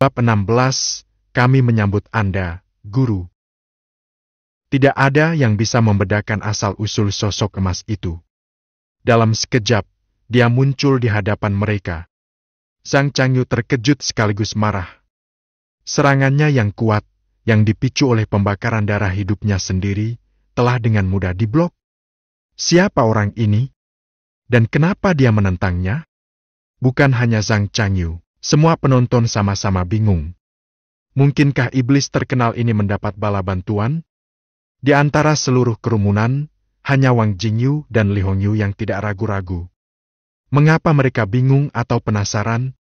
Bab 16, kami menyambut Anda, Guru. Tidak ada yang bisa membedakan asal-usul sosok emas itu. Dalam sekejap, dia muncul di hadapan mereka. Zhang Changyu terkejut sekaligus marah. Serangannya yang kuat, yang dipicu oleh pembakaran darah hidupnya sendiri, telah dengan mudah diblok. Siapa orang ini? Dan kenapa dia menentangnya? Bukan hanya Zhang Changyu, semua penonton sama-sama bingung. Mungkinkah iblis terkenal ini mendapat bala bantuan? Di antara seluruh kerumunan, hanya Wang Jingyu dan Li Hongyu yang tidak ragu-ragu. Mengapa mereka bingung atau penasaran?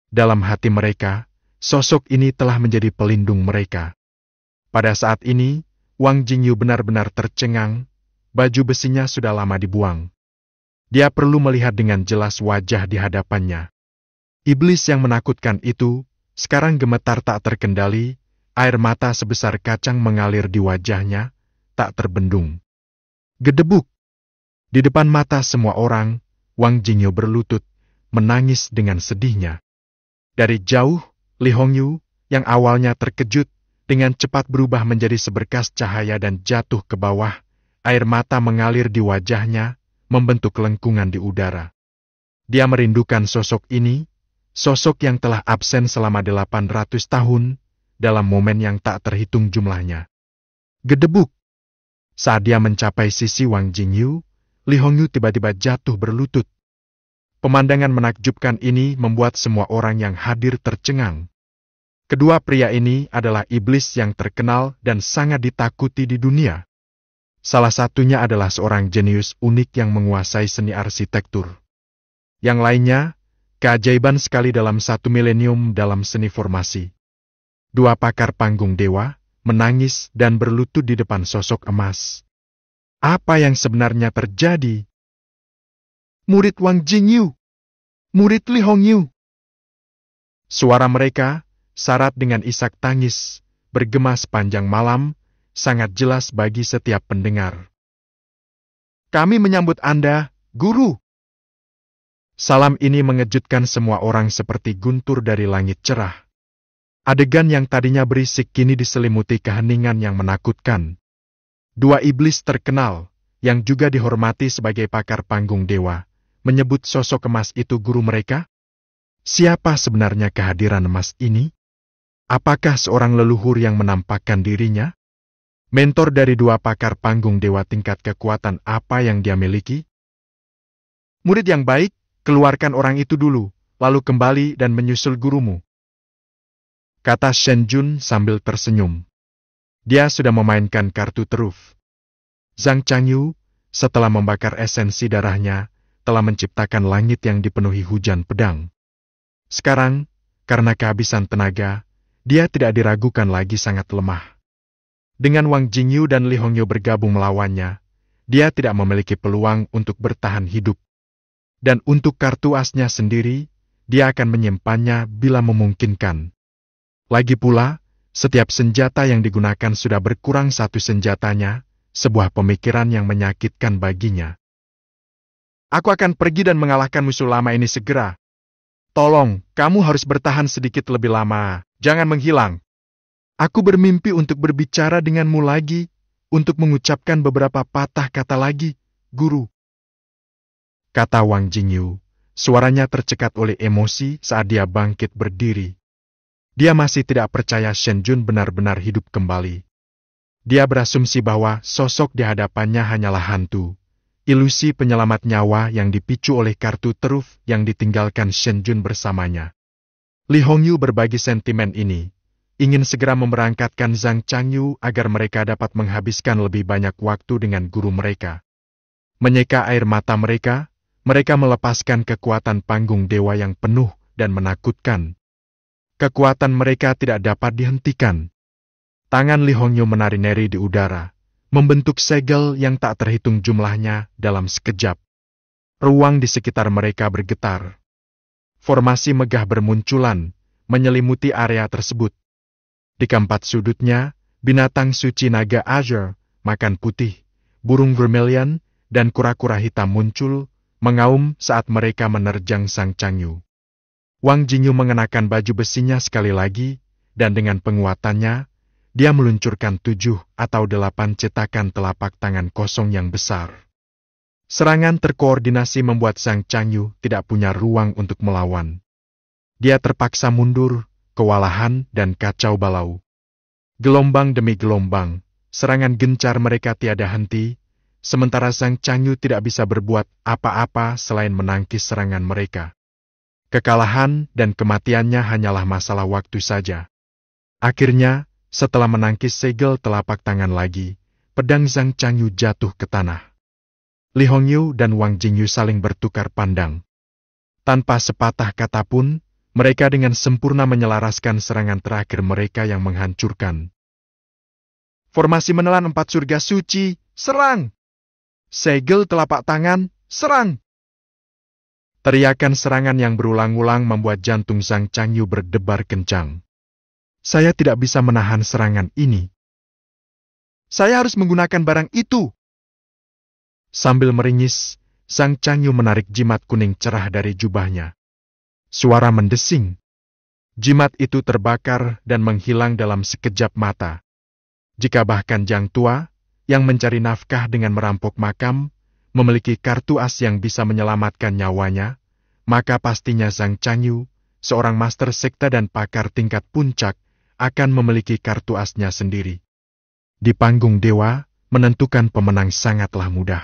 Dalam hati mereka, sosok ini telah menjadi pelindung mereka. Pada saat ini, Wang Jingyu benar-benar tercengang, baju besinya sudah lama dibuang. Dia perlu melihat dengan jelas wajah di hadapannya. Iblis yang menakutkan itu, sekarang gemetar tak terkendali, air mata sebesar kacang mengalir di wajahnya, tak terbendung. Gedebuk! Di depan mata semua orang, Wang Jingyu berlutut, menangis dengan sedihnya. Dari jauh, Li Hongyu, yang awalnya terkejut, dengan cepat berubah menjadi seberkas cahaya dan jatuh ke bawah, air mata mengalir di wajahnya, membentuk lengkungan di udara. Dia merindukan sosok ini, sosok yang telah absen selama 800 tahun, dalam momen yang tak terhitung jumlahnya. Gedebuk! Saat dia mencapai sisi Wang Jingyu, Li Hongyu tiba-tiba jatuh berlutut. Pemandangan menakjubkan ini membuat semua orang yang hadir tercengang. Kedua pria ini adalah iblis yang terkenal dan sangat ditakuti di dunia. Salah satunya adalah seorang jenius unik yang menguasai seni arsitektur. Yang lainnya, keajaiban sekali dalam 1 milenium dalam seni formasi. Dua pakar panggung dewa, menangis dan berlutut di depan sosok emas. Apa yang sebenarnya terjadi? Murid Wang Jingyu! Murid Li Hongyu! Suara mereka, syarat dengan isak tangis, bergema sepanjang malam, sangat jelas bagi setiap pendengar. Kami menyambut Anda, Guru! Salam ini mengejutkan semua orang seperti guntur dari langit cerah. Adegan yang tadinya berisik kini diselimuti keheningan yang menakutkan. Dua iblis terkenal, yang juga dihormati sebagai pakar panggung dewa, menyebut sosok emas itu guru mereka? Siapa sebenarnya kehadiran emas ini? Apakah seorang leluhur yang menampakkan dirinya? Mentor dari dua pakar panggung dewa tingkat kekuatan apa yang dia miliki? Murid yang baik, keluarkan orang itu dulu, lalu kembali dan menyusul gurumu. Kata Shen Jun sambil tersenyum. Dia sudah memainkan kartu teruf. Zhang Changyu, setelah membakar esensi darahnya, telah menciptakan langit yang dipenuhi hujan pedang. Sekarang, karena kehabisan tenaga, dia tidak diragukan lagi sangat lemah. Dengan Wang Jingyu dan Li Hongyu bergabung melawannya, dia tidak memiliki peluang untuk bertahan hidup. Dan untuk kartu asnya sendiri, dia akan menyimpannya bila memungkinkan. Lagi pula, setiap senjata yang digunakan sudah berkurang satu senjatanya, sebuah pemikiran yang menyakitkan baginya. Aku akan pergi dan mengalahkan musuh lama ini segera. Tolong, kamu harus bertahan sedikit lebih lama, jangan menghilang. Aku bermimpi untuk berbicara denganmu lagi, untuk mengucapkan beberapa patah kata lagi, Guru. Kata Wang Jingyu, suaranya tercekat oleh emosi saat dia bangkit berdiri. Dia masih tidak percaya Shen Jun benar-benar hidup kembali. Dia berasumsi bahwa sosok di hadapannya hanyalah hantu, ilusi penyelamat nyawa yang dipicu oleh kartu teruf yang ditinggalkan Shen Jun bersamanya. Li Hongyu berbagi sentimen ini, ingin segera memberangkatkan Zhang Changyu agar mereka dapat menghabiskan lebih banyak waktu dengan guru mereka. Menyeka air mata mereka melepaskan kekuatan panggung dewa yang penuh dan menakutkan. Kekuatan mereka tidak dapat dihentikan. Tangan Li Hongyu menari-nari di udara, membentuk segel yang tak terhitung jumlahnya dalam sekejap. Ruang di sekitar mereka bergetar. Formasi megah bermunculan, menyelimuti area tersebut. Di keempat sudutnya, binatang suci naga azure, makan putih, burung vermilion, dan kura-kura hitam muncul, mengaum saat mereka menerjang Zhang Changyu. Wang Jingyu mengenakan baju besinya sekali lagi, dan dengan penguatannya, dia meluncurkan 7 atau 8 cetakan telapak tangan kosong yang besar. Serangan terkoordinasi membuat Zhang Changyu tidak punya ruang untuk melawan. Dia terpaksa mundur, kewalahan dan kacau balau. Gelombang demi gelombang, serangan gencar mereka tiada henti, sementara Zhang Changyu tidak bisa berbuat apa-apa selain menangkis serangan mereka. Kekalahan dan kematiannya hanyalah masalah waktu saja. Akhirnya, setelah menangkis segel telapak tangan lagi, pedang Zhang Changyu jatuh ke tanah. Li Hongyu dan Wang Jingyu saling bertukar pandang. Tanpa sepatah kata pun, mereka dengan sempurna menyelaraskan serangan terakhir mereka yang menghancurkan. Formasi menelan 4 surga suci, serang! Segel telapak tangan, serang! Teriakan serangan yang berulang-ulang membuat jantung Zhang Changyu berdebar kencang. Saya tidak bisa menahan serangan ini. Saya harus menggunakan barang itu. Sambil meringis, Zhang Changyu menarik jimat kuning cerah dari jubahnya. Suara mendesing. Jimat itu terbakar dan menghilang dalam sekejap mata. Jika bahkan Jiang Tua, yang mencari nafkah dengan merampok makam, memiliki kartu as yang bisa menyelamatkan nyawanya, maka pastinya Zhang Changyu, seorang master sekte dan pakar tingkat puncak, akan memiliki kartu asnya sendiri. Di panggung dewa, menentukan pemenang sangatlah mudah.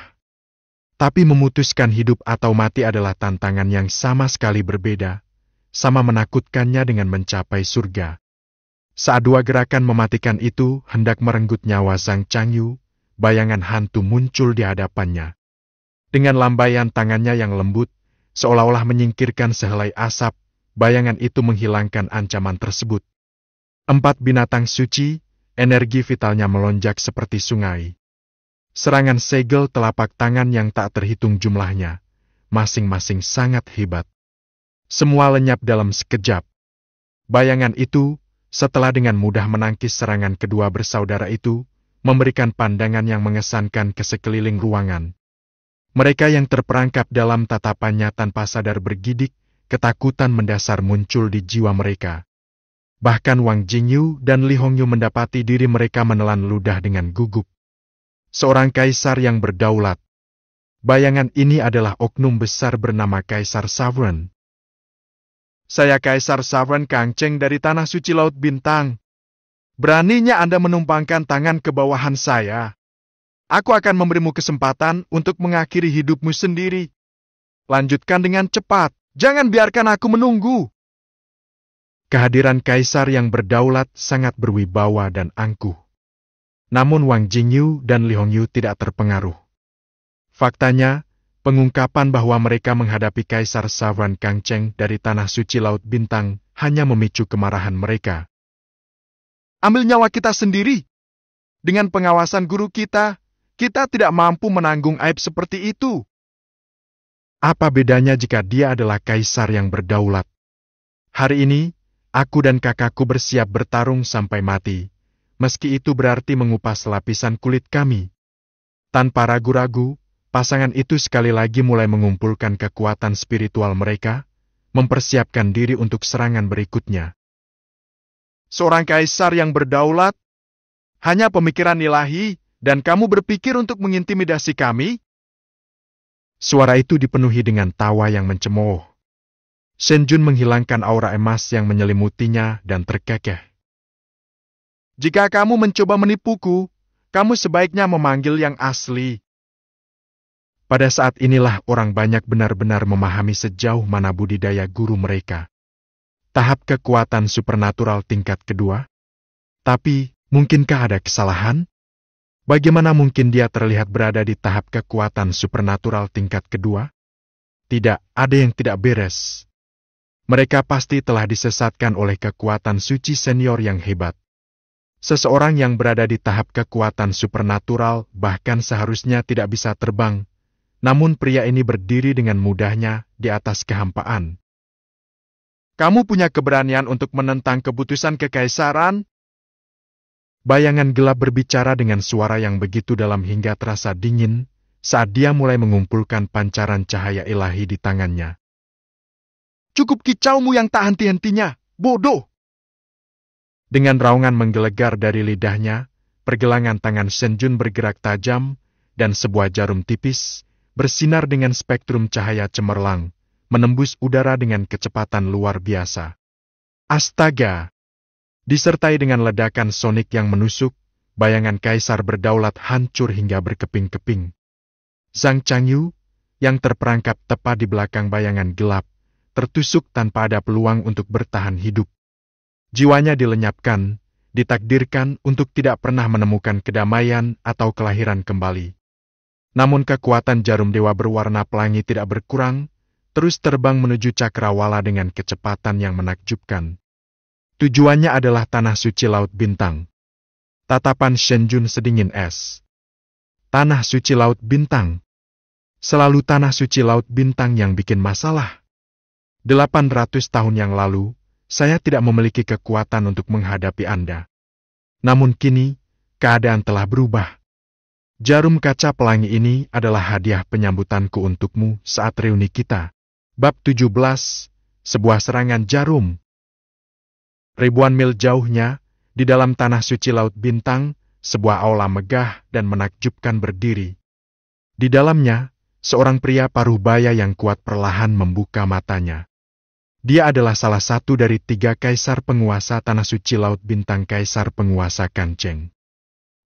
Tapi memutuskan hidup atau mati adalah tantangan yang sama sekali berbeda, sama menakutkannya dengan mencapai surga. Saat 2 gerakan mematikan itu hendak merenggut nyawa Zhang Changyu, bayangan hantu muncul di hadapannya. Dengan lambaian tangannya yang lembut, seolah-olah menyingkirkan sehelai asap, bayangan itu menghilangkan ancaman tersebut. 4 binatang suci, energi vitalnya melonjak seperti sungai. Serangan segel telapak tangan yang tak terhitung jumlahnya, masing-masing sangat hebat. Semua lenyap dalam sekejap. Bayangan itu, setelah dengan mudah menangkis serangan kedua bersaudara itu, memberikan pandangan yang mengesankan ke sekeliling ruangan. Mereka yang terperangkap dalam tatapannya tanpa sadar bergidik, ketakutan mendasar muncul di jiwa mereka. Bahkan Wang Jingyu dan Li Hongyu mendapati diri mereka menelan ludah dengan gugup. Seorang kaisar yang berdaulat. Bayangan ini adalah oknum besar bernama Kaisar Sovereign. Saya Kaisar Sovereign Kang Cheng dari Tanah Suci Laut Bintang. Beraninya Anda menumpangkan tangan ke bawahan saya. Aku akan memberimu kesempatan untuk mengakhiri hidupmu sendiri. Lanjutkan dengan cepat, jangan biarkan aku menunggu. Kehadiran kaisar yang berdaulat sangat berwibawa dan angkuh. Namun Wang Jingyu dan Li Hongyu tidak terpengaruh. Faktanya, pengungkapan bahwa mereka menghadapi Kaisar Sovereign Kang Cheng dari Tanah Suci Laut Bintang hanya memicu kemarahan mereka. Ambil nyawa kita sendiri. Dengan pengawasan guru kita tidak mampu menanggung aib seperti itu. Apa bedanya jika dia adalah kaisar yang berdaulat? Hari ini, aku dan kakakku bersiap bertarung sampai mati, meski itu berarti mengupas lapisan kulit kami. Tanpa ragu-ragu, pasangan itu sekali lagi mulai mengumpulkan kekuatan spiritual mereka, mempersiapkan diri untuk serangan berikutnya. Seorang kaisar yang berdaulat, hanya pemikiran ilahi, dan kamu berpikir untuk mengintimidasi kami? Suara itu dipenuhi dengan tawa yang mencemooh. Shen Jun menghilangkan aura emas yang menyelimutinya dan terkekeh. Jika kamu mencoba menipuku, kamu sebaiknya memanggil yang asli. Pada saat inilah orang banyak benar-benar memahami sejauh mana budidaya guru mereka. Tahap kekuatan supernatural tingkat kedua. Tapi, mungkinkah ada kesalahan? Bagaimana mungkin dia terlihat berada di tahap kekuatan supernatural tingkat kedua? Tidak, ada yang tidak beres. Mereka pasti telah disesatkan oleh kekuatan suci senior yang hebat. Seseorang yang berada di tahap kekuatan supernatural bahkan seharusnya tidak bisa terbang, namun pria ini berdiri dengan mudahnya di atas kehampaan. Kamu punya keberanian untuk menentang keputusan kekaisaran? Bayangan gelap berbicara dengan suara yang begitu dalam hingga terasa dingin saat dia mulai mengumpulkan pancaran cahaya ilahi di tangannya. Cukup kicaumu yang tak henti-hentinya, bodoh! Dengan raungan menggelegar dari lidahnya, pergelangan tangan Shen Jun bergerak tajam, dan sebuah jarum tipis, bersinar dengan spektrum cahaya cemerlang, menembus udara dengan kecepatan luar biasa. Astaga! Disertai dengan ledakan sonik yang menusuk, bayangan kaisar berdaulat hancur hingga berkeping-keping. Zhang Changyu, yang terperangkap tepat di belakang bayangan gelap, tertusuk tanpa ada peluang untuk bertahan hidup. Jiwanya dilenyapkan, ditakdirkan untuk tidak pernah menemukan kedamaian atau kelahiran kembali. Namun kekuatan jarum dewa berwarna pelangi tidak berkurang, terus terbang menuju cakrawala dengan kecepatan yang menakjubkan. Tujuannya adalah tanah suci Laut Bintang. Tatapan Shen Jun sedingin es. Tanah suci Laut Bintang. Selalu tanah suci Laut Bintang yang bikin masalah. 800 tahun yang lalu, saya tidak memiliki kekuatan untuk menghadapi Anda. Namun kini, keadaan telah berubah. Jarum kaca pelangi ini adalah hadiah penyambutanku untukmu saat reuni kita. Bab 17, sebuah serangan jarum. Ribuan mil jauhnya, di dalam tanah suci Laut Bintang, sebuah aula megah dan menakjubkan berdiri. Di dalamnya, seorang pria paruh baya yang kuat perlahan membuka matanya. Dia adalah salah satu dari 3 kaisar penguasa tanah suci Laut Bintang, kaisar penguasa Kangcheng.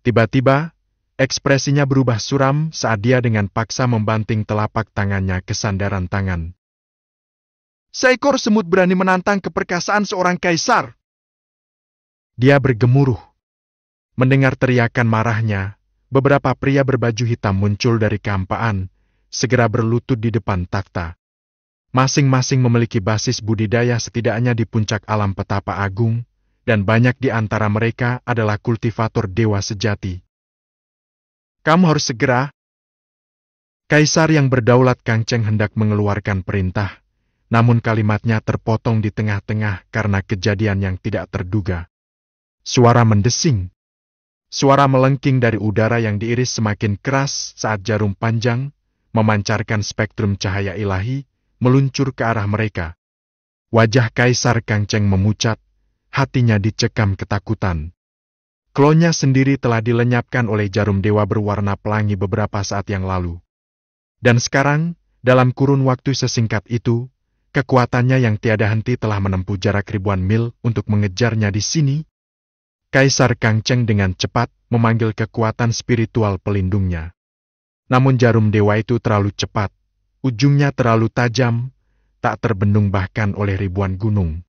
Tiba-tiba, ekspresinya berubah suram saat dia dengan paksa membanting telapak tangannya ke sandaran tangan. Seekor semut berani menantang keperkasaan seorang kaisar. Dia bergemuruh. Mendengar teriakan marahnya, beberapa pria berbaju hitam muncul dari kehampaan, segera berlutut di depan takhta. Masing-masing memiliki basis budidaya setidaknya di puncak alam petapa agung, dan banyak di antara mereka adalah kultivator dewa sejati. Kamu harus segera. Kaisar yang berdaulat Kangcheng hendak mengeluarkan perintah, namun kalimatnya terpotong di tengah-tengah karena kejadian yang tidak terduga. Suara mendesing. Suara melengking dari udara yang diiris semakin keras saat jarum panjang, memancarkan spektrum cahaya ilahi, meluncur ke arah mereka. Wajah Kaisar Kangcheng memucat, hatinya dicekam ketakutan. Klonya sendiri telah dilenyapkan oleh jarum dewa berwarna pelangi beberapa saat yang lalu. Dan sekarang, dalam kurun waktu sesingkat itu, kekuatannya yang tiada henti telah menempuh jarak ribuan mil untuk mengejarnya di sini. Kaisar Kangcheng dengan cepat memanggil kekuatan spiritual pelindungnya. Namun jarum dewa itu terlalu cepat. Ujungnya terlalu tajam, tak terbendung bahkan oleh ribuan gunung.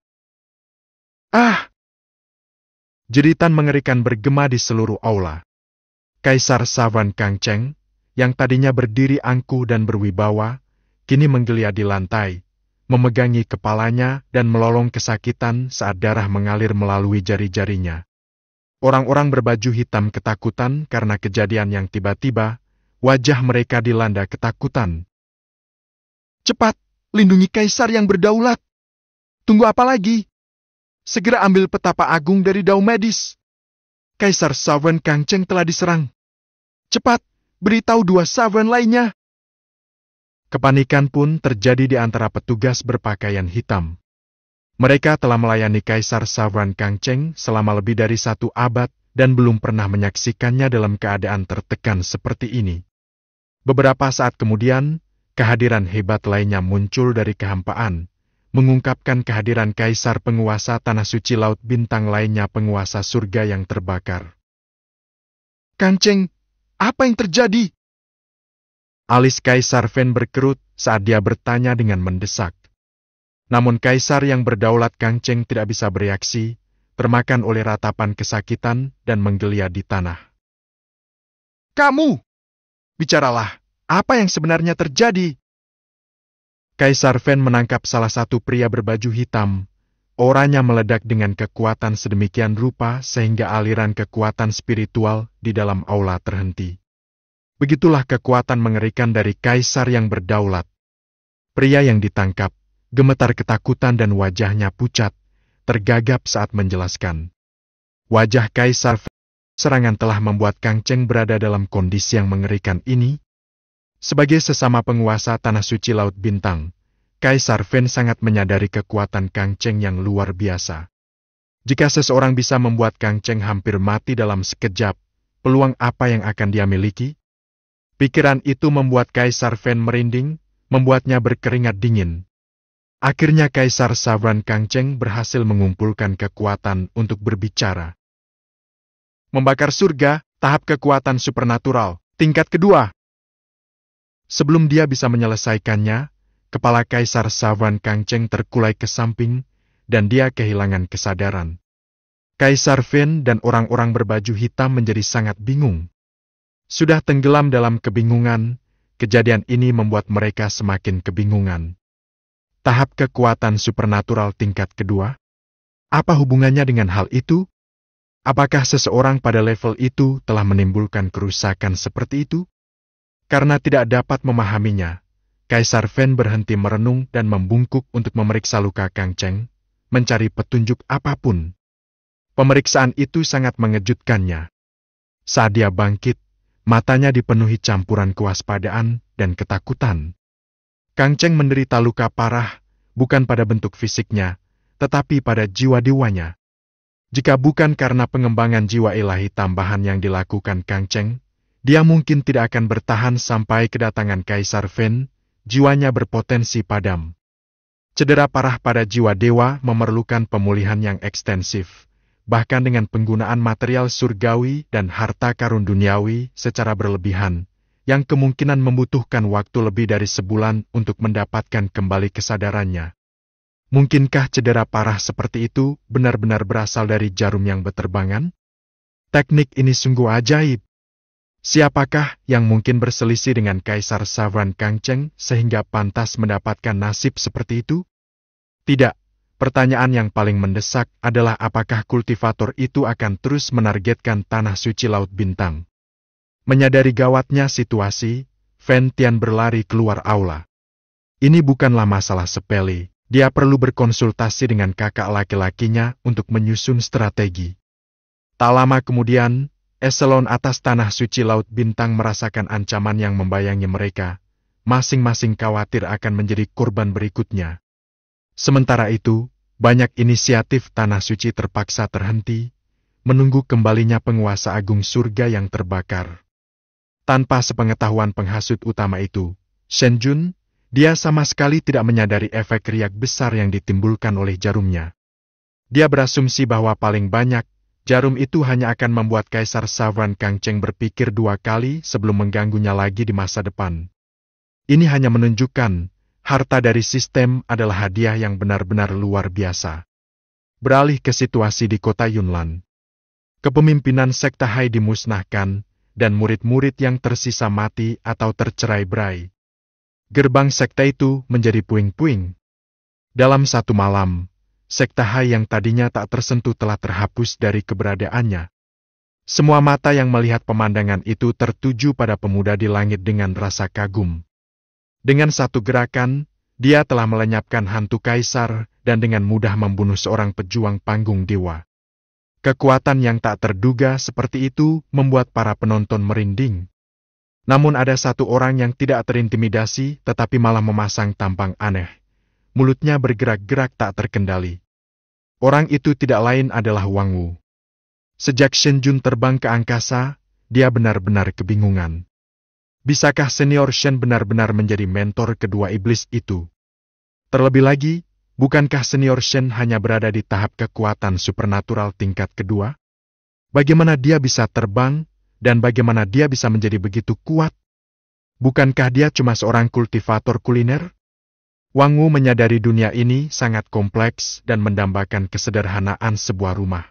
Ah! Jeritan mengerikan bergema di seluruh aula. Kaisar Savan Kangcheng, yang tadinya berdiri angkuh dan berwibawa, kini menggeliat di lantai, memegangi kepalanya dan melolong kesakitan saat darah mengalir melalui jari-jarinya. Orang-orang berbaju hitam ketakutan karena kejadian yang tiba-tiba, wajah mereka dilanda ketakutan. Cepat, lindungi kaisar yang berdaulat. Tunggu apa lagi? Segera ambil petapa agung dari Dao Medis. Kaisar Savan Kangcheng telah diserang. Cepat, beritahu 2 Savan lainnya. Kepanikan pun terjadi di antara petugas berpakaian hitam. Mereka telah melayani Kaisar Savan Kangcheng selama lebih dari 1 abad dan belum pernah menyaksikannya dalam keadaan tertekan seperti ini. Beberapa saat kemudian, kehadiran hebat lainnya muncul dari kehampaan, mengungkapkan kehadiran kaisar penguasa tanah suci Laut Bintang lainnya, penguasa surga yang terbakar. Kangcheng, apa yang terjadi? Alis Kaisar Fen berkerut saat dia bertanya dengan mendesak. Namun kaisar yang berdaulat Kangcheng tidak bisa bereaksi, termakan oleh ratapan kesakitan dan menggeliat di tanah. Kamu! Bicaralah! Apa yang sebenarnya terjadi? Kaisar Fen menangkap salah satu pria berbaju hitam. Oranya meledak dengan kekuatan sedemikian rupa sehingga aliran kekuatan spiritual di dalam aula terhenti. Begitulah kekuatan mengerikan dari kaisar yang berdaulat. Pria yang ditangkap, gemetar ketakutan dan wajahnya pucat, tergagap saat menjelaskan. Wajah Kaisar Fen, serangan telah membuat Kangcheng berada dalam kondisi yang mengerikan ini. Sebagai sesama penguasa tanah suci Laut Bintang, Kaisar Fen sangat menyadari kekuatan Kang Cheng yang luar biasa. Jika seseorang bisa membuat Kang Cheng hampir mati dalam sekejap, peluang apa yang akan dia miliki? Pikiran itu membuat Kaisar Fen merinding, membuatnya berkeringat dingin. Akhirnya Kaisar Savran Kang Cheng berhasil mengumpulkan kekuatan untuk berbicara. Membakar surga, tahap kekuatan supernatural, tingkat kedua. Sebelum dia bisa menyelesaikannya, kepala Kaisar Savran Kang Cheng terkulai ke samping, dan dia kehilangan kesadaran. Kaisar Fen dan orang-orang berbaju hitam menjadi sangat bingung. Sudah tenggelam dalam kebingungan, kejadian ini membuat mereka semakin kebingungan. Tahap kekuatan supernatural tingkat kedua? Apa hubungannya dengan hal itu? Apakah seseorang pada level itu telah menimbulkan kerusakan seperti itu? Karena tidak dapat memahaminya, Kaisar Fen berhenti merenung dan membungkuk untuk memeriksa luka Kang Cheng, mencari petunjuk apapun. Pemeriksaan itu sangat mengejutkannya. Saat dia bangkit, matanya dipenuhi campuran kewaspadaan dan ketakutan. Kang Cheng menderita luka parah, bukan pada bentuk fisiknya, tetapi pada jiwa-dewanya. Jika bukan karena pengembangan jiwa ilahi tambahan yang dilakukan Kang Cheng, dia mungkin tidak akan bertahan sampai kedatangan Kaisar Fen, jiwanya berpotensi padam. Cedera parah pada jiwa dewa memerlukan pemulihan yang ekstensif, bahkan dengan penggunaan material surgawi dan harta karun duniawi secara berlebihan, yang kemungkinan membutuhkan waktu lebih dari sebulan untuk mendapatkan kembali kesadarannya. Mungkinkah cedera parah seperti itu benar-benar berasal dari jarum yang berterbangan? Teknik ini sungguh ajaib. Siapakah yang mungkin berselisih dengan Kaisar Savran Kang Cheng sehingga pantas mendapatkan nasib seperti itu? Tidak. Pertanyaan yang paling mendesak adalah apakah kultivator itu akan terus menargetkan tanah suci Laut Bintang. Menyadari gawatnya situasi, Fen Tian berlari keluar aula. Ini bukanlah masalah sepele. Dia perlu berkonsultasi dengan kakak laki-lakinya untuk menyusun strategi. Tak lama kemudian, eselon atas tanah suci Laut Bintang merasakan ancaman yang membayangi mereka. Masing-masing khawatir akan menjadi korban berikutnya. Sementara itu, banyak inisiatif tanah suci terpaksa terhenti, menunggu kembalinya penguasa agung surga yang terbakar. Tanpa sepengetahuan penghasut utama itu, Shen Jun, dia sama sekali tidak menyadari efek riak besar yang ditimbulkan oleh jarumnya. Dia berasumsi bahwa paling banyak, jarum itu hanya akan membuat Kaisar Savran Kang Cheng berpikir dua kali sebelum mengganggunya lagi di masa depan. Ini hanya menunjukkan, harta dari sistem adalah hadiah yang benar-benar luar biasa. Beralih ke situasi di kota Yunlan. Kepemimpinan sekte Hai dimusnahkan, dan murid-murid yang tersisa mati atau tercerai-berai. Gerbang sekte itu menjadi puing-puing. Dalam satu malam, sekte Hai yang tadinya tak tersentuh telah terhapus dari keberadaannya. Semua mata yang melihat pemandangan itu tertuju pada pemuda di langit dengan rasa kagum. Dengan satu gerakan, dia telah melenyapkan hantu kaisar dan dengan mudah membunuh seorang pejuang panggung dewa. Kekuatan yang tak terduga seperti itu membuat para penonton merinding. Namun ada satu orang yang tidak terintimidasi tetapi malah memasang tampang aneh. Mulutnya bergerak-gerak tak terkendali. Orang itu tidak lain adalah Wang Wu. Sejak Shen Jun terbang ke angkasa, dia benar-benar kebingungan. Bisakah senior Shen benar-benar menjadi mentor kedua iblis itu? Terlebih lagi, bukankah senior Shen hanya berada di tahap kekuatan supernatural tingkat kedua? Bagaimana dia bisa terbang? Dan bagaimana dia bisa menjadi begitu kuat? Bukankah dia cuma seorang kultivator kuliner? Wang Wu menyadari dunia ini sangat kompleks dan mendambakan kesederhanaan sebuah rumah.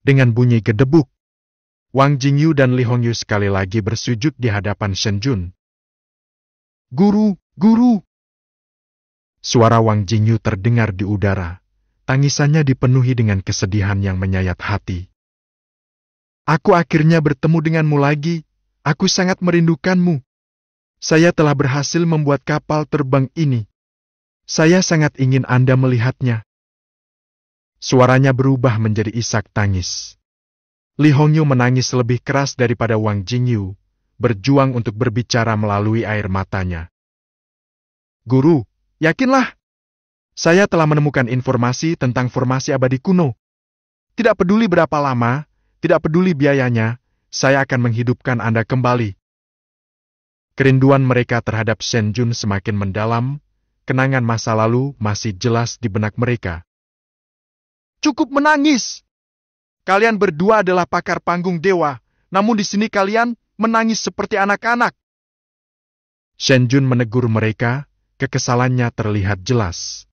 Dengan bunyi gedebuk, Wang Jingyu dan Li Hongyu sekali lagi bersujud di hadapan Shen Jun. Guru, guru! Suara Wang Jingyu terdengar di udara. Tangisannya dipenuhi dengan kesedihan yang menyayat hati. Aku akhirnya bertemu denganmu lagi. Aku sangat merindukanmu. Saya telah berhasil membuat kapal terbang ini. Saya sangat ingin Anda melihatnya. Suaranya berubah menjadi isak tangis. Li Hongyu menangis lebih keras daripada Wang Jingyu, berjuang untuk berbicara melalui air matanya. Guru, yakinlah. Saya telah menemukan informasi tentang formasi abadi kuno. Tidak peduli berapa lama, tidak peduli biayanya, saya akan menghidupkan Anda kembali. Kerinduan mereka terhadap Shen Jun semakin mendalam, kenangan masa lalu masih jelas di benak mereka. Cukup menangis! Kalian berdua adalah pakar panggung dewa, namun di sini kalian menangis seperti anak-anak. Shen Jun menegur mereka, kekesalannya terlihat jelas.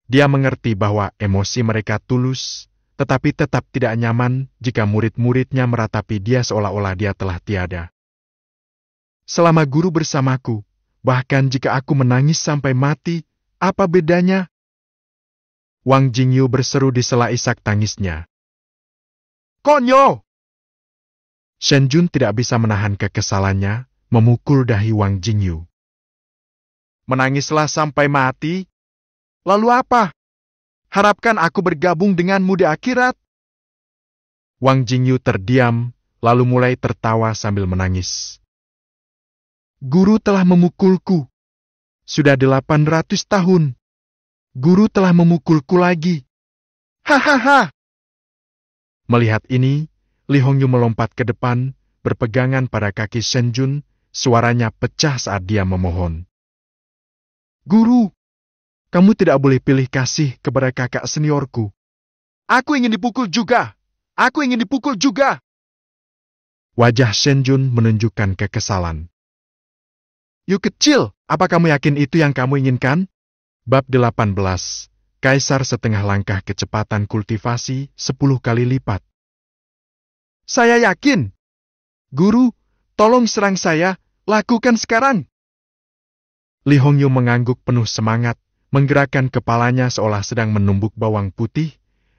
Dia mengerti bahwa emosi mereka tulus, tetapi tetap tidak nyaman jika murid-muridnya meratapi dia seolah-olah dia telah tiada. Selama guru bersamaku, bahkan jika aku menangis sampai mati, apa bedanya? Wang Jingyu berseru di sela isak tangisnya. Konyol! Shen Jun tidak bisa menahan kekesalannya, memukul dahi Wang Jingyu. Menangislah sampai mati? Lalu apa? Harapkan aku bergabung denganmu di akhirat? Wang Jingyu terdiam, lalu mulai tertawa sambil menangis. Guru telah memukulku. Sudah 800 tahun. Guru telah memukulku lagi. Hahaha! Melihat ini, Li Hongyu melompat ke depan, berpegangan pada kaki Shen Jun, suaranya pecah saat dia memohon. Guru! Kamu tidak boleh pilih kasih kepada kakak seniorku. Aku ingin dipukul juga. Aku ingin dipukul juga. Wajah Shen Jun menunjukkan kekesalan. Yu kecil, apa kamu yakin itu yang kamu inginkan? Bab 18. Kaisar setengah langkah kecepatan kultivasi 10 kali lipat. Saya yakin. Guru, tolong serang saya. Lakukan sekarang. Li Hongyu mengangguk penuh semangat, menggerakkan kepalanya seolah sedang menumbuk bawang putih,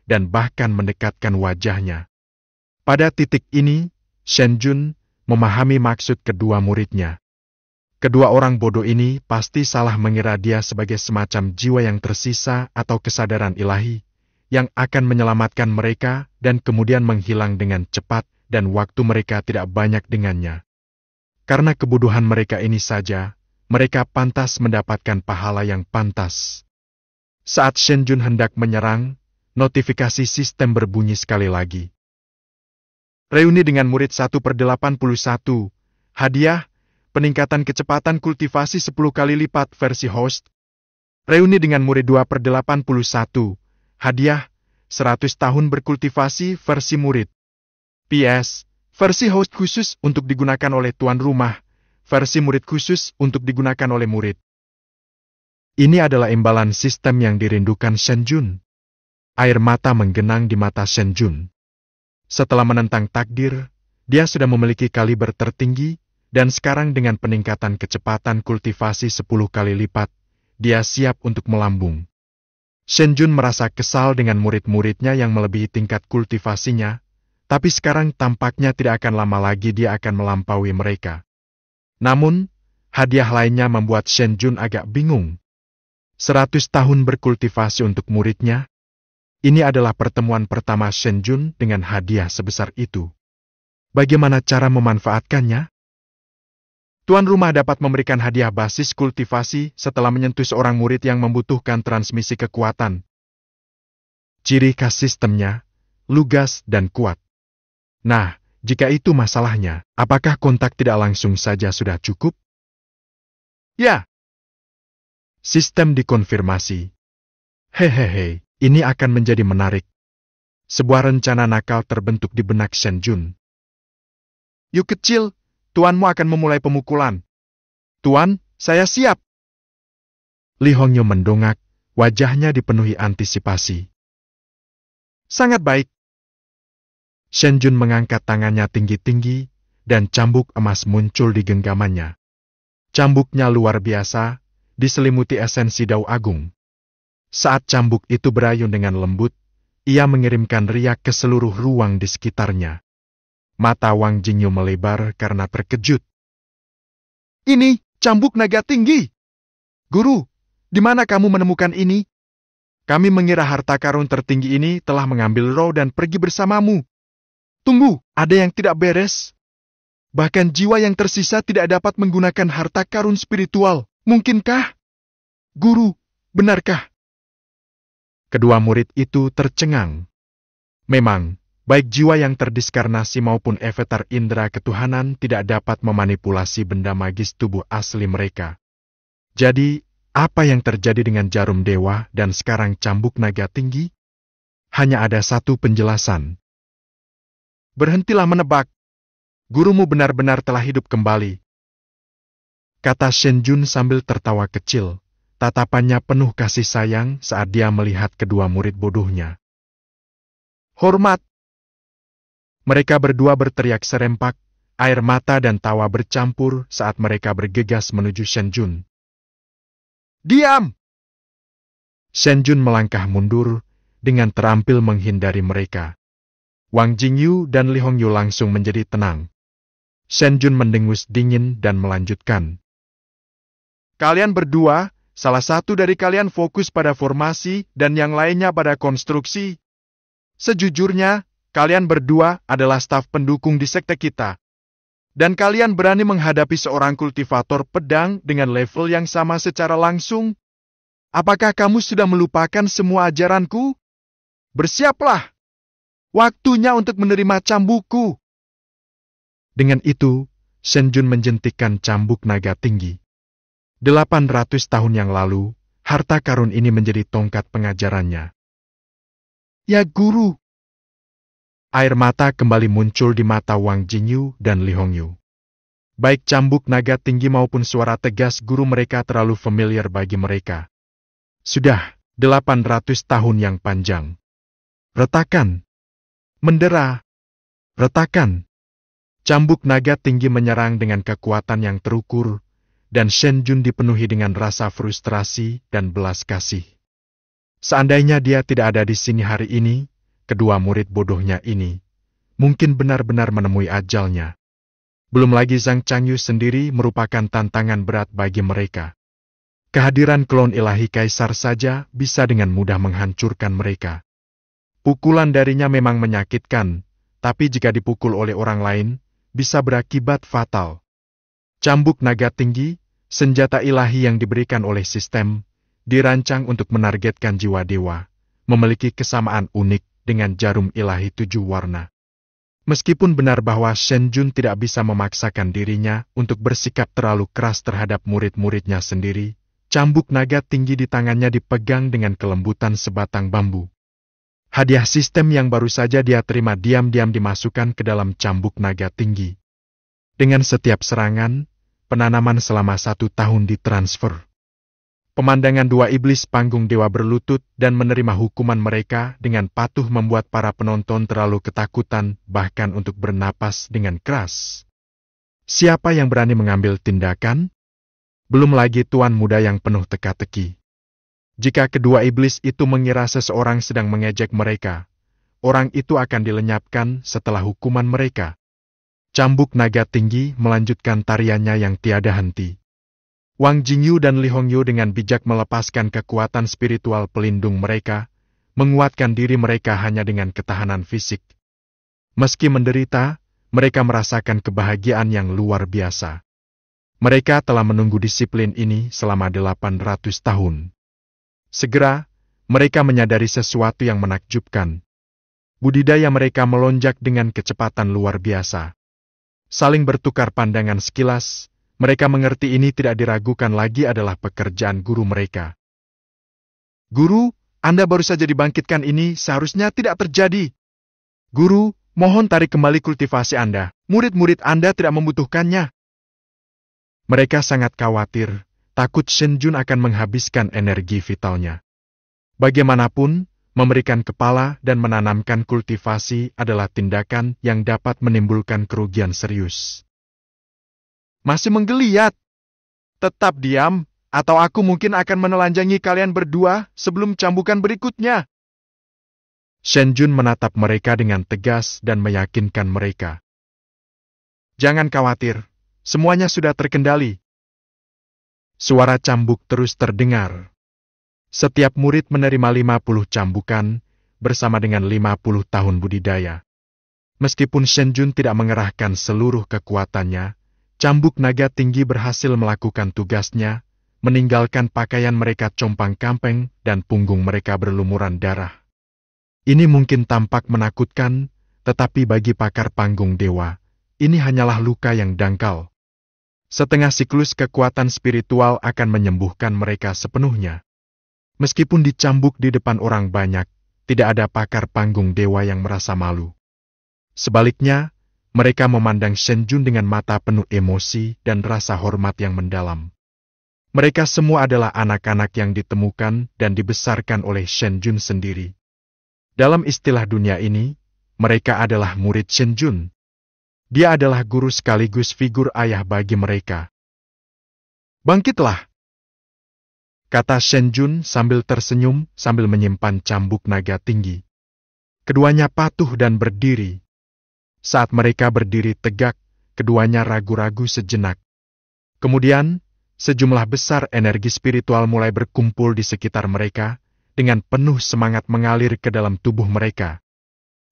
dan bahkan mendekatkan wajahnya. Pada titik ini, Shen Jun memahami maksud kedua muridnya. Kedua orang bodoh ini pasti salah mengira dia sebagai semacam jiwa yang tersisa atau kesadaran ilahi, yang akan menyelamatkan mereka dan kemudian menghilang dengan cepat dan waktu mereka tidak banyak dengannya. Karena kebodohan mereka ini saja, mereka pantas mendapatkan pahala yang pantas. Saat Shen Jun hendak menyerang, notifikasi sistem berbunyi sekali lagi. Reuni dengan murid 1/81. Hadiah, peningkatan kecepatan kultivasi 10 kali lipat versi host. Reuni dengan murid 2/81. Hadiah, 100 tahun berkultivasi versi murid. PS, versi host khusus untuk digunakan oleh tuan rumah. Versi murid khusus untuk digunakan oleh murid. Ini adalah imbalan sistem yang dirindukan Shen Jun. Air mata menggenang di mata Shen Jun. Setelah menentang takdir, dia sudah memiliki kaliber tertinggi, dan sekarang dengan peningkatan kecepatan kultivasi 10 kali lipat, dia siap untuk melambung. Shen Jun merasa kesal dengan murid-muridnya yang melebihi tingkat kultivasinya, tapi sekarang tampaknya tidak akan lama lagi dia akan melampaui mereka. Namun, hadiah lainnya membuat Shen Jun agak bingung. 100 tahun berkultivasi untuk muridnya? Ini adalah pertemuan pertama Shen Jun dengan hadiah sebesar itu. Bagaimana cara memanfaatkannya? Tuan rumah dapat memberikan hadiah basis kultivasi setelah menyentuh seorang murid yang membutuhkan transmisi kekuatan. Ciri khas sistemnya, lugas dan kuat. Nah, jika itu masalahnya, apakah kontak tidak langsung saja sudah cukup? Ya. Sistem dikonfirmasi. Hehehe, ini akan menjadi menarik. Sebuah rencana nakal terbentuk di benak Shen Jun. Yu kecil, tuanmu akan memulai pemukulan. Tuan, saya siap. Li Hongyu mendongak, wajahnya dipenuhi antisipasi. Sangat baik. Shen Jun mengangkat tangannya tinggi-tinggi, dan cambuk emas muncul di genggamannya. Cambuknya luar biasa, diselimuti esensi dao agung. Saat cambuk itu berayun dengan lembut, ia mengirimkan riak ke seluruh ruang di sekitarnya. Mata Wang Jingyu melebar karena terkejut. Ini cambuk naga tinggi. Guru, di mana kamu menemukan ini? Kami mengira harta karun tertinggi ini telah mengambil roh dan pergi bersamamu. Tunggu, ada yang tidak beres. Bahkan jiwa yang tersisa tidak dapat menggunakan harta karun spiritual. Mungkinkah? Guru, benarkah? Kedua murid itu tercengang. Memang, baik jiwa yang terdiskarnasi maupun avatar indera ketuhanan tidak dapat memanipulasi benda magis tubuh asli mereka. Jadi, apa yang terjadi dengan jarum dewa dan sekarang cambuk naga tinggi? Hanya ada satu penjelasan. Berhentilah menebak. Gurumu benar-benar telah hidup kembali, kata Shen Jun sambil tertawa kecil. Tatapannya penuh kasih sayang saat dia melihat kedua murid bodohnya. Hormat! Mereka berdua berteriak serempak, air mata dan tawa bercampur saat mereka bergegas menuju Shen Jun. Diam! Shen Jun melangkah mundur, dengan terampil menghindari mereka. Wang Jingyu dan Li Hongyu langsung menjadi tenang. Shen Jun mendengus dingin dan melanjutkan. Kalian berdua, salah satu dari kalian fokus pada formasi dan yang lainnya pada konstruksi. Sejujurnya, kalian berdua adalah staf pendukung di sekte kita. Dan kalian berani menghadapi seorang kultivator pedang dengan level yang sama secara langsung? Apakah kamu sudah melupakan semua ajaranku? Bersiaplah! Waktunya untuk menerima cambukku. Dengan itu, Shen Jun menjentikkan cambuk naga tinggi. 800 tahun yang lalu, harta karun ini menjadi tongkat pengajarannya. Ya guru! Air mata kembali muncul di mata Wang Jingyu dan Li Hongyu. Baik cambuk naga tinggi maupun suara tegas guru mereka terlalu familiar bagi mereka. Sudah 800 tahun yang panjang. Retakan! Mendera! Retakan! Cambuk naga tinggi menyerang dengan kekuatan yang terukur, dan Shen Jun dipenuhi dengan rasa frustrasi dan belas kasih. Seandainya dia tidak ada di sini hari ini, kedua murid bodohnya ini mungkin benar-benar menemui ajalnya. Belum lagi Zhang Changyu sendiri merupakan tantangan berat bagi mereka. Kehadiran klon ilahi kaisar saja bisa dengan mudah menghancurkan mereka. Pukulan darinya memang menyakitkan, tapi jika dipukul oleh orang lain, bisa berakibat fatal. Cambuk naga tinggi, senjata ilahi yang diberikan oleh sistem, dirancang untuk menargetkan jiwa dewa, memiliki kesamaan unik dengan jarum ilahi 7 warna. Meskipun benar bahwa Shen Jun tidak bisa memaksakan dirinya untuk bersikap terlalu keras terhadap murid-muridnya sendiri, cambuk naga tinggi di tangannya dipegang dengan kelembutan sebatang bambu. Hadiah sistem yang baru saja dia terima diam-diam dimasukkan ke dalam cambuk naga tinggi. Dengan setiap serangan, penanaman selama 1 tahun ditransfer. Pemandangan dua iblis panggung dewa berlutut dan menerima hukuman mereka dengan patuh membuat para penonton terlalu ketakutan bahkan untuk bernapas dengan keras. Siapa yang berani mengambil tindakan? Belum lagi tuan muda yang penuh teka-teki. Jika kedua iblis itu mengira seseorang sedang mengejek mereka, orang itu akan dilenyapkan setelah hukuman mereka. Cambuk naga tinggi melanjutkan tariannya yang tiada henti. Wang Jingyu dan Li Hongyu dengan bijak melepaskan kekuatan spiritual pelindung mereka, menguatkan diri mereka hanya dengan ketahanan fisik. Meski menderita, mereka merasakan kebahagiaan yang luar biasa. Mereka telah menunggu disiplin ini selama 800 tahun. Segera, mereka menyadari sesuatu yang menakjubkan. Budidaya mereka melonjak dengan kecepatan luar biasa. Saling bertukar pandangan sekilas, mereka mengerti ini tidak diragukan lagi adalah pekerjaan guru mereka. Guru, Anda baru saja dibangkitkan ini seharusnya tidak terjadi. Guru, mohon tarik kembali kultivasi Anda. Murid-murid Anda tidak membutuhkannya. Mereka sangat khawatir. Takut Shen Jun akan menghabiskan energi vitalnya. Bagaimanapun, memberikan kepala dan menanamkan kultivasi adalah tindakan yang dapat menimbulkan kerugian serius. Masih menggeliat? Tetap diam, atau aku mungkin akan menelanjangi kalian berdua sebelum cambukan berikutnya. Shen Jun menatap mereka dengan tegas dan meyakinkan mereka. Jangan khawatir, semuanya sudah terkendali. Suara cambuk terus terdengar. Setiap murid menerima 50 cambukan, bersama dengan 50 tahun budidaya. Meskipun Shen Jun tidak mengerahkan seluruh kekuatannya, cambuk naga tinggi berhasil melakukan tugasnya, meninggalkan pakaian mereka compang-camping dan punggung mereka berlumuran darah. Ini mungkin tampak menakutkan, tetapi bagi pakar panggung dewa, ini hanyalah luka yang dangkal. Setengah siklus kekuatan spiritual akan menyembuhkan mereka sepenuhnya. Meskipun dicambuk di depan orang banyak, tidak ada pakar panggung dewa yang merasa malu. Sebaliknya, mereka memandang Shen Jun dengan mata penuh emosi dan rasa hormat yang mendalam. Mereka semua adalah anak-anak yang ditemukan dan dibesarkan oleh Shen Jun sendiri. Dalam istilah dunia ini, mereka adalah murid Shen Jun. Dia adalah guru sekaligus figur ayah bagi mereka. Bangkitlah, kata Shen Jun sambil tersenyum sambil menyimpan cambuk naga tinggi. Keduanya patuh dan berdiri. Saat mereka berdiri tegak, keduanya ragu-ragu sejenak. Kemudian, sejumlah besar energi spiritual mulai berkumpul di sekitar mereka, dengan penuh semangat mengalir ke dalam tubuh mereka.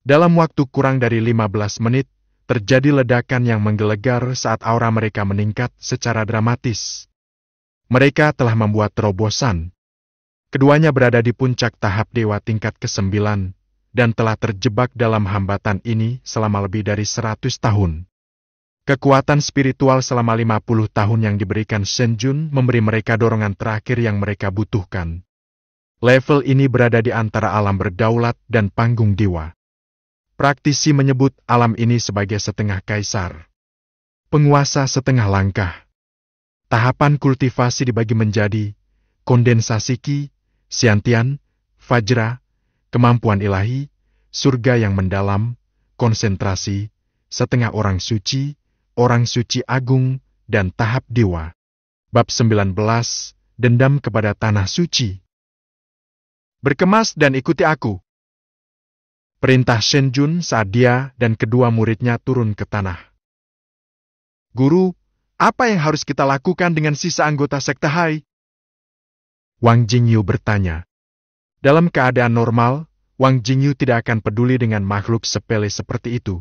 Dalam waktu kurang dari 15 menit, terjadi ledakan yang menggelegar saat aura mereka meningkat secara dramatis. Mereka telah membuat terobosan. Keduanya berada di puncak tahap dewa tingkat ke-9, dan telah terjebak dalam hambatan ini selama lebih dari 100 tahun. Kekuatan spiritual selama 50 tahun yang diberikan Shen Jun memberi mereka dorongan terakhir yang mereka butuhkan. Level ini berada di antara alam berdaulat dan panggung dewa. Praktisi menyebut alam ini sebagai setengah kaisar. Penguasa setengah langkah. Tahapan kultivasi dibagi menjadi kondensasi Qi, Xiantian, Vajra, kemampuan ilahi, surga yang mendalam, konsentrasi, setengah orang suci agung, dan tahap dewa. Bab 19, Dendam kepada Tanah Suci. Berkemas dan ikuti aku. Perintah Shen Jun saat dia dan kedua muridnya turun ke tanah. Guru, apa yang harus kita lakukan dengan sisa anggota sekte Hai? Wang Jingyu bertanya. Dalam keadaan normal, Wang Jingyu tidak akan peduli dengan makhluk sepele seperti itu.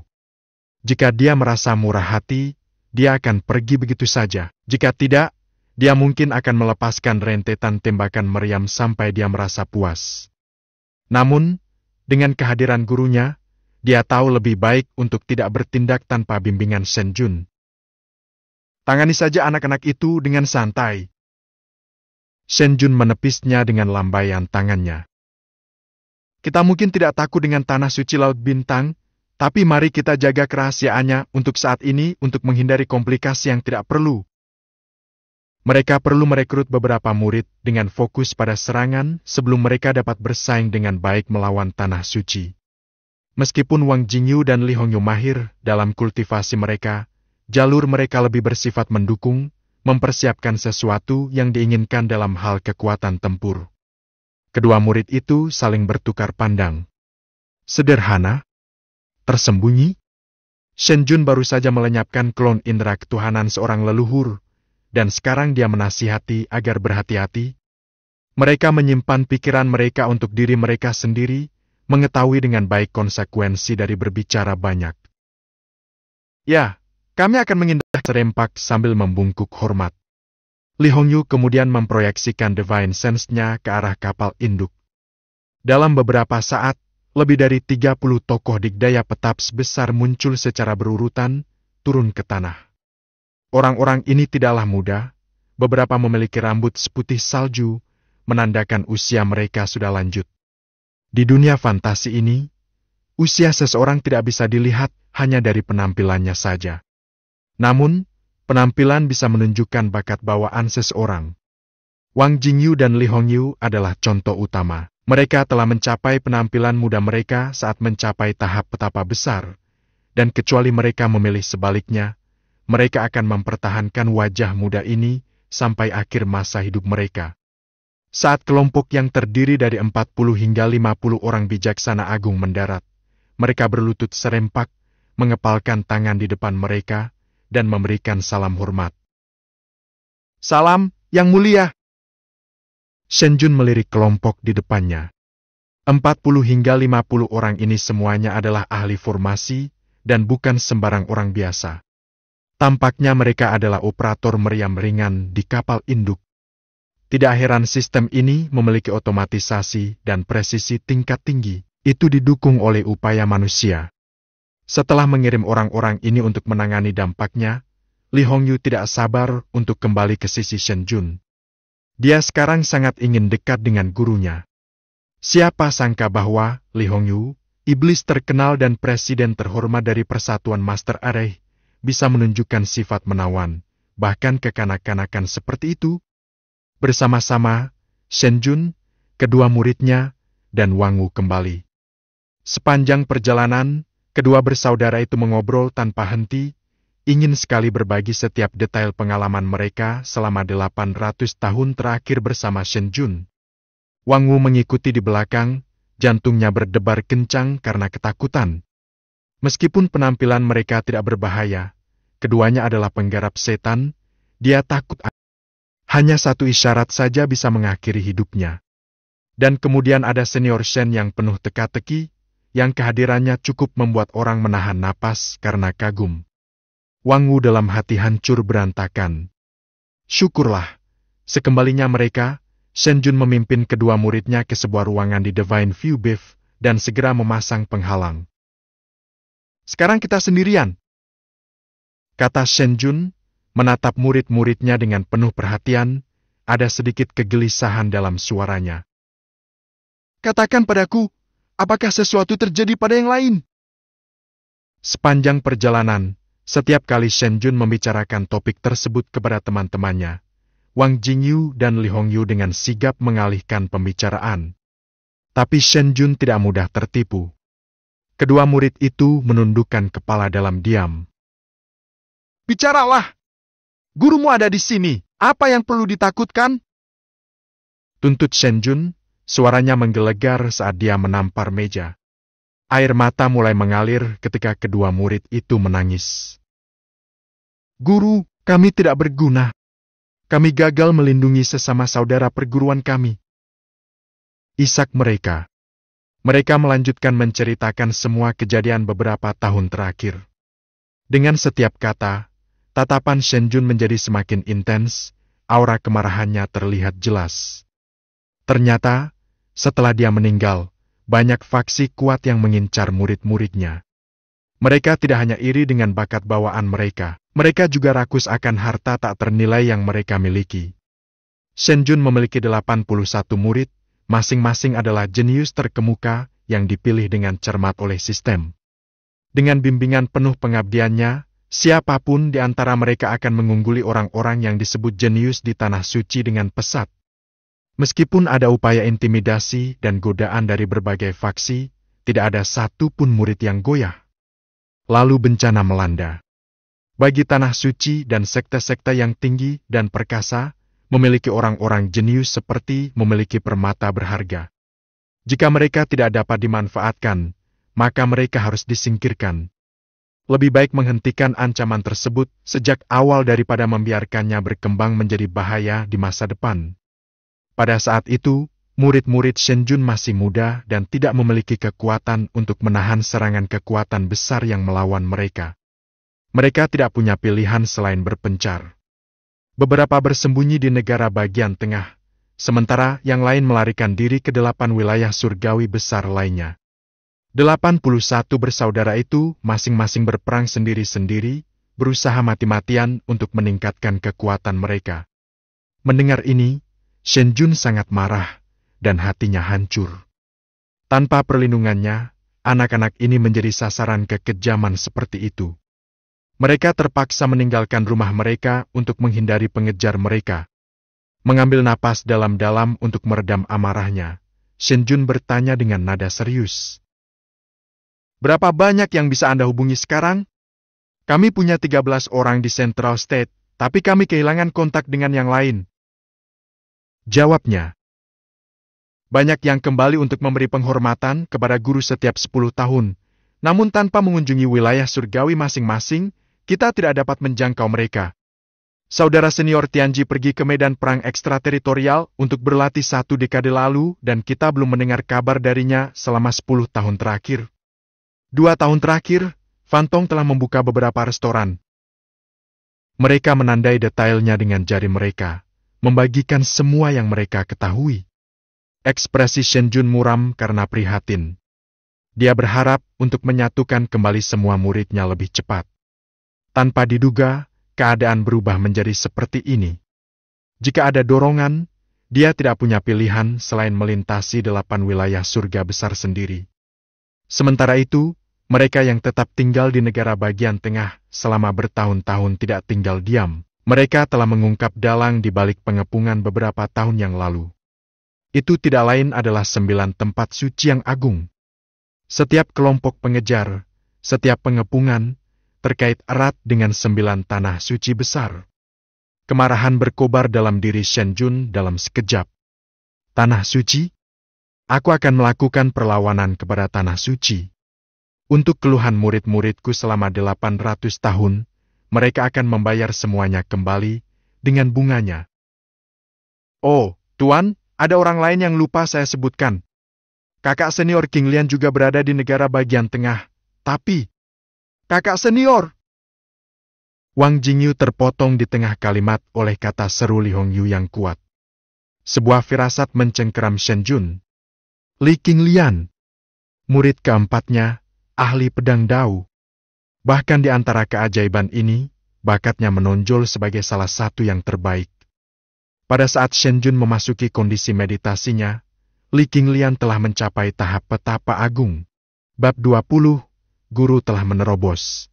Jika dia merasa murah hati, dia akan pergi begitu saja. Jika tidak, dia mungkin akan melepaskan rentetan tembakan meriam sampai dia merasa puas. Namun, dengan kehadiran gurunya, dia tahu lebih baik untuk tidak bertindak tanpa bimbingan Shen Jun. Tangani saja anak-anak itu dengan santai. Shen Jun menepisnya dengan lambaian tangannya. Kita mungkin tidak takut dengan tanah suci Laut Bintang, tapi mari kita jaga kerahasiaannya untuk saat ini untuk menghindari komplikasi yang tidak perlu. Mereka perlu merekrut beberapa murid dengan fokus pada serangan sebelum mereka dapat bersaing dengan baik melawan tanah suci. Meskipun Wang Jingyu dan Li Hongyu mahir dalam kultivasi mereka, jalur mereka lebih bersifat mendukung, mempersiapkan sesuatu yang diinginkan dalam hal kekuatan tempur. Kedua murid itu saling bertukar pandang. Sederhana, tersembunyi. Shen Jun baru saja melenyapkan klon indera ketuhanan seorang leluhur, dan sekarang dia menasihati agar berhati-hati. Mereka menyimpan pikiran mereka untuk diri mereka sendiri, mengetahui dengan baik konsekuensi dari berbicara banyak. Ya, kami akan mengindah serempak sambil membungkuk hormat. Li Hongyu kemudian memproyeksikan Divine Sense-nya ke arah kapal induk. Dalam beberapa saat, lebih dari 30 tokoh digdaya petaps besar muncul secara berurutan, turun ke tanah. Orang-orang ini tidaklah muda, beberapa memiliki rambut seputih salju, menandakan usia mereka sudah lanjut. Di dunia fantasi ini, usia seseorang tidak bisa dilihat hanya dari penampilannya saja. Namun, penampilan bisa menunjukkan bakat bawaan seseorang. Wang Jingyu dan Li Hongyu adalah contoh utama. Mereka telah mencapai penampilan muda mereka saat mencapai tahap petapa besar, dan kecuali mereka memilih sebaliknya, mereka akan mempertahankan wajah muda ini sampai akhir masa hidup mereka. Saat kelompok yang terdiri dari 40 hingga 50 orang bijaksana agung mendarat, mereka berlutut serempak, mengepalkan tangan di depan mereka, dan memberikan salam hormat. Salam, Yang Mulia! Shen Jun melirik kelompok di depannya. 40 hingga 50 orang ini semuanya adalah ahli formasi, dan bukan sembarang orang biasa. Tampaknya mereka adalah operator meriam ringan di kapal induk. Tidak heran sistem ini memiliki otomatisasi dan presisi tingkat tinggi. Itu didukung oleh upaya manusia. Setelah mengirim orang-orang ini untuk menangani dampaknya, Li Hongyu tidak sabar untuk kembali ke sisi Shen Jun. Dia sekarang sangat ingin dekat dengan gurunya. Siapa sangka bahwa Li Hongyu, iblis terkenal dan presiden terhormat dari Persatuan Master Array, bisa menunjukkan sifat menawan, bahkan kekanak-kanakan seperti itu. Bersama-sama, Shen Jun, kedua muridnya, dan Wang Wu kembali. Sepanjang perjalanan, kedua bersaudara itu mengobrol tanpa henti, ingin sekali berbagi setiap detail pengalaman mereka selama 800 tahun terakhir bersama Shen Jun. Wang Wu mengikuti di belakang, jantungnya berdebar kencang karena ketakutan. Meskipun penampilan mereka tidak berbahaya, keduanya adalah penggarap setan, dia takut. Hanya satu isyarat saja bisa mengakhiri hidupnya. Dan kemudian ada senior Shen yang penuh teka-teki, yang kehadirannya cukup membuat orang menahan napas karena kagum. Wang Wu dalam hati hancur berantakan. Syukurlah, sekembalinya mereka, Shen Jun memimpin kedua muridnya ke sebuah ruangan di Divine View Beef dan segera memasang penghalang. Sekarang kita sendirian, kata Shen Jun, menatap murid-muridnya dengan penuh perhatian, ada sedikit kegelisahan dalam suaranya. Katakan padaku, apakah sesuatu terjadi pada yang lain? Sepanjang perjalanan, setiap kali Shen Jun membicarakan topik tersebut kepada teman-temannya, Wang Jingyu dan Li Hongyu dengan sigap mengalihkan pembicaraan. Tapi Shen Jun tidak mudah tertipu. Kedua murid itu menundukkan kepala dalam diam. Bicaralah! Gurumu ada di sini, apa yang perlu ditakutkan? Tuntut Shen Jun, suaranya menggelegar saat dia menampar meja. Air mata mulai mengalir ketika kedua murid itu menangis. Guru, kami tidak berguna. Kami gagal melindungi sesama saudara perguruan kami. Isak mereka. Mereka melanjutkan menceritakan semua kejadian beberapa tahun terakhir. Dengan setiap kata, tatapan Shen Jun menjadi semakin intens, aura kemarahannya terlihat jelas. Ternyata, setelah dia meninggal, banyak faksi kuat yang mengincar murid-muridnya. Mereka tidak hanya iri dengan bakat bawaan mereka, mereka juga rakus akan harta tak ternilai yang mereka miliki. Shen Jun memiliki 81 murid, masing-masing adalah jenius terkemuka yang dipilih dengan cermat oleh sistem. Dengan bimbingan penuh pengabdiannya, siapapun di antara mereka akan mengungguli orang-orang yang disebut jenius di Tanah Suci dengan pesat. Meskipun ada upaya intimidasi dan godaan dari berbagai faksi, tidak ada satu pun murid yang goyah. Lalu bencana melanda. Bagi Tanah Suci dan sekte-sekte yang tinggi dan perkasa, memiliki orang-orang jenius seperti memiliki permata berharga. Jika mereka tidak dapat dimanfaatkan, maka mereka harus disingkirkan. Lebih baik menghentikan ancaman tersebut sejak awal daripada membiarkannya berkembang menjadi bahaya di masa depan. Pada saat itu, murid-murid Shen Jun masih muda dan tidak memiliki kekuatan untuk menahan serangan kekuatan besar yang melawan mereka. Mereka tidak punya pilihan selain berpencar. Beberapa bersembunyi di negara bagian tengah, sementara yang lain melarikan diri ke 8 wilayah surgawi besar lainnya. 81 bersaudara itu masing-masing berperang sendiri-sendiri, berusaha mati-matian untuk meningkatkan kekuatan mereka. Mendengar ini, Shen Jun sangat marah, dan hatinya hancur. Tanpa perlindungannya, anak-anak ini menjadi sasaran kekejaman seperti itu. Mereka terpaksa meninggalkan rumah mereka untuk menghindari pengejar mereka. Mengambil napas dalam-dalam untuk meredam amarahnya, Shen Jun bertanya dengan nada serius. Berapa banyak yang bisa Anda hubungi sekarang? Kami punya 13 orang di Central State, tapi kami kehilangan kontak dengan yang lain. Jawabnya. Banyak yang kembali untuk memberi penghormatan kepada guru setiap 10 tahun, namun tanpa mengunjungi wilayah surgawi masing-masing, kita tidak dapat menjangkau mereka. Saudara senior Tianji pergi ke medan perang ekstrateritorial untuk berlatih 1 dekade lalu dan kita belum mendengar kabar darinya selama 10 tahun terakhir. 2 tahun terakhir, Fantong telah membuka beberapa restoran. Mereka menandai detailnya dengan jari mereka, membagikan semua yang mereka ketahui. Ekspresi Shen Jun muram karena prihatin. Dia berharap untuk menyatukan kembali semua muridnya lebih cepat. Tanpa diduga, keadaan berubah menjadi seperti ini. Jika ada dorongan, dia tidak punya pilihan selain melintasi 8 wilayah surga besar sendiri. Sementara itu, mereka yang tetap tinggal di negara bagian tengah selama bertahun-tahun tidak tinggal diam. Mereka telah mengungkap dalang di balik pengepungan beberapa tahun yang lalu. Itu tidak lain adalah 9 tempat suci yang agung. Setiap kelompok pengejar, setiap pengepungan, terkait erat dengan 9 tanah suci besar. Kemarahan berkobar dalam diri Shen Jun dalam sekejap. Tanah suci? Aku akan melakukan perlawanan kepada tanah suci. Untuk keluhan murid-muridku selama 800 tahun, mereka akan membayar semuanya kembali dengan bunganya. Oh, Tuan, ada orang lain yang lupa saya sebutkan. Kakak senior King Lian juga berada di negara bagian tengah, tapi... Kakak senior! Wang Jingyu terpotong di tengah kalimat oleh kata seru Li Hongyu yang kuat. Sebuah firasat mencengkeram Shen Jun. Li King Lian, murid keempatnya, ahli pedang Dao. Bahkan di antara keajaiban ini, bakatnya menonjol sebagai salah satu yang terbaik. Pada saat Shen Jun memasuki kondisi meditasinya, Li King Lian telah mencapai tahap petapa agung. Bab 20, Guru telah menerobos.